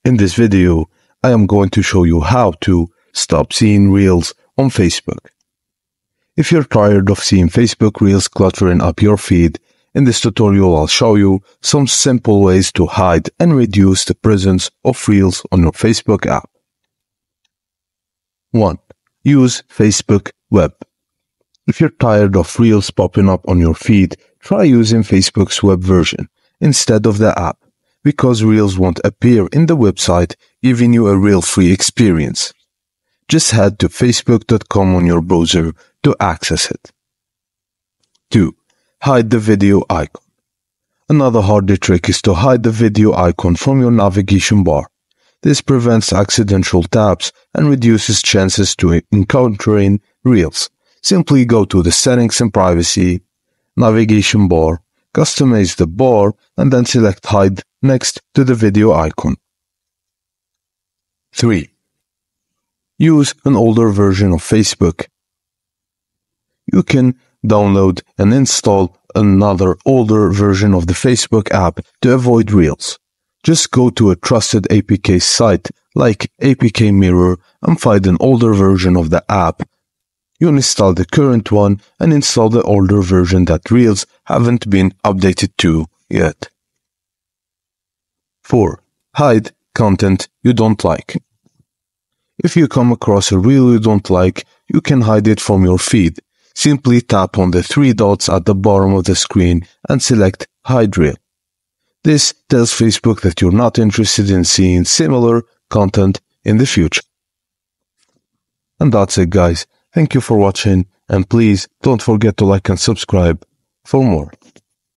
In this video, I am going to show you how to stop seeing Reels on Facebook. If you're tired of seeing Facebook Reels cluttering up your feed, in this tutorial I'll show you some simple ways to hide and reduce the presence of Reels on your Facebook app. 1. Use Facebook Web. If you're tired of Reels popping up on your feed, try using Facebook's web version instead of the app, because Reels won't appear in the website, giving you a Reel-free experience. Just head to facebook.com on your browser to access it. 2. Hide the video icon. Another hardy trick is to hide the video icon from your navigation bar. This prevents accidental taps and reduces chances to encountering Reels. Simply go to the Settings and Privacy, Navigation Bar, customize the bar, and then select Hide next to the video icon. 3. Use an older version of Facebook. You can download and install another older version of the Facebook app to avoid Reels. Just go to a trusted APK site like APK Mirror and find an older version of the app. You install the current one and install the older version that Reels haven't been updated to yet. 4. Hide content you don't like. If you come across a reel you don't like, you can hide it from your feed. Simply tap on the 3 dots at the bottom of the screen and select Hide Reel. This tells Facebook that you're not interested in seeing similar content in the future. And that's it, guys. Thank you for watching, and please don't forget to like and subscribe for more.